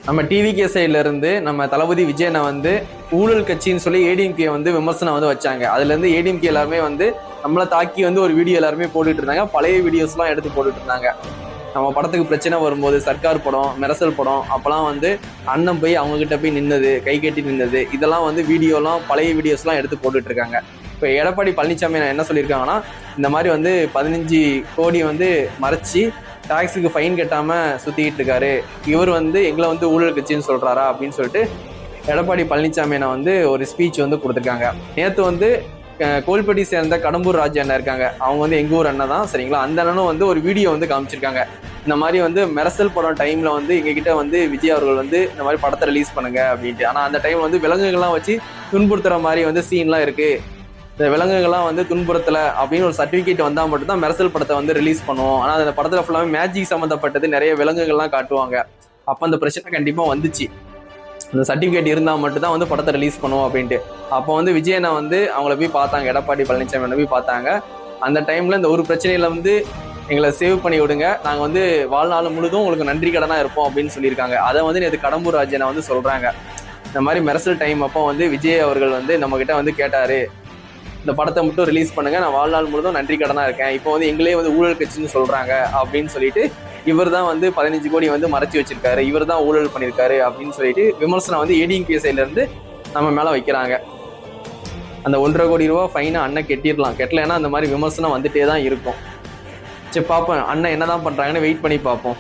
நம்ம டிவிகே சைட்ல இருந்து நம்ம தளபதி விஜயனை வந்து ஊழல் கட்சின்னு சொல்லி ஏடிஎம்கே வந்து விமர்சனம் வந்து வச்சாங்க. அதுல இருந்து ஏடிஎம்கே எல்லாருமே வந்து நம்மளை தாக்கி வந்து ஒரு வீடியோ எல்லாருமே போட்டுட்டு இருந்தாங்க. பழைய வீடியோஸ் எல்லாம் எடுத்து போட்டுட்டு இருந்தாங்க. நம்ம படத்துக்கு பிரச்சனை வரும்போது சர்க்கார் படம், மெரசல் படம், அப்பெல்லாம் வந்து அண்ணன் போய் அவங்க கிட்ட போய் நின்னது, கை கட்டி நின்னது, இதெல்லாம் வந்து வீடியோலாம் பழைய வீடியோஸ்லாம் எடுத்து போட்டுட்டு இருக்காங்க. இப்போ எடப்பாடி பழனிசாமி என்ன சொல்லியிருக்காங்கன்னா, இந்த மாதிரி வந்து 15 கோடி வந்து மறைச்சி டாக்ஸுக்கு ஃபைன் கட்டாம சுத்திக்கிட்டு இருக்காரு, இவர் வந்து எங்களை வந்து ஊழல் கட்சின்னு சொல்றாரா அப்படின்னு சொல்லிட்டு எடப்பாடி பழனிசாமி வந்து ஒரு ஸ்பீச் வந்து கொடுத்துருக்காங்க. நேற்று வந்து கோல்பட்டி சேர்ந்த கடம்பூர் ராஜ் அண்ணன் இருக்காங்க, அவங்க வந்து எங்க ஊர் அண்ணன் தான், சரிங்களா. அந்த அண்ணனும் வந்து ஒரு வீடியோ வந்து காமிச்சிருக்காங்க. இந்த மாதிரி வந்து மெரசல் படம் டைம்ல வந்து எங்ககிட்ட வந்து விஜய் அவர்கள் வந்து இந்த மாதிரி படத்தை ரிலீஸ் பண்ணுங்க அப்படின்ட்டு. ஆனா அந்த டைம் வந்து விலங்குகள்லாம் வச்சு துன்புறுத்துற மாதிரி வந்து சீன்லாம் இருக்கு, இந்த விலங்குகள்லாம் வந்து துன்புறுத்தலை அப்படின்னு ஒரு சர்டிஃபிகேட் வந்தால் மட்டும்தான் மெரசல் படத்தை வந்து ரிலீஸ் பண்ணுவோம். ஆனால் அந்த படத்தில் ஃபுல்லாகவே மேஜிக் சம்மந்தப்பட்டது, நிறைய விலங்குகள்லாம் காட்டுவாங்க. அப்போ அந்த பிரச்சனை கண்டிப்பாக வந்துச்சு. அந்த சர்டிஃபிகேட் இருந்தால் மட்டும்தான் வந்து படத்தை ரிலீஸ் பண்ணுவோம் அப்படின்ட்டு. அப்போ வந்து விஜயனை வந்து அவங்கள போய் பார்த்தாங்க, எடப்பாடி பழனிசாமி போய் பார்த்தாங்க. அந்த டைமில் இந்த ஒரு பிரச்சனையில் வந்து எங்களை சேவ் பண்ணி விடுங்க, நாங்கள் வந்து வாழ்நாள் முழுதும் உங்களுக்கு நன்றி கடனாக இருப்போம் அப்படின்னு சொல்லியிருக்காங்க. அதை வந்து நேற்று கடம்பூர் ராஜனை வந்து சொல்கிறாங்க. இந்த மாதிரி மெரசல் டைம் அப்போ வந்து விஜய் அவர்கள் வந்து நம்மக்கிட்ட வந்து கேட்டார், இந்த படத்தை மட்டும் ரிலீஸ் பண்ணுங்க, நான் வாழ்நாள் முழுதும் நன்றி கடனா இருக்கேன், இப்போ வந்து எங்களே வந்து ஊழல் கட்சின்னு சொல்றாங்க அப்படின்னு சொல்லிட்டு இவர் தான் வந்து 15 கோடி வந்து மறைச்சி வச்சிருக்காரு, இவர் தான் ஊழல் பண்ணியிருக்காரு அப்படின்னு சொல்லிட்டு விமர்சனம் வந்து ஏடிஎம்கே சைட்ல இருந்து நம்ம மேல வைக்கிறாங்க. அந்த 1.5 கோடி ரூபா ஃபைனை அண்ணன் கெட்டிடலாம், கெட்டலைன்னா அந்த மாதிரி விமர்சனம் வந்துட்டே தான் இருக்கும். சரி பார்ப்போம் அண்ணன் என்னதான் பண்றாங்கன்னு வெயிட் பண்ணி பார்ப்போம்.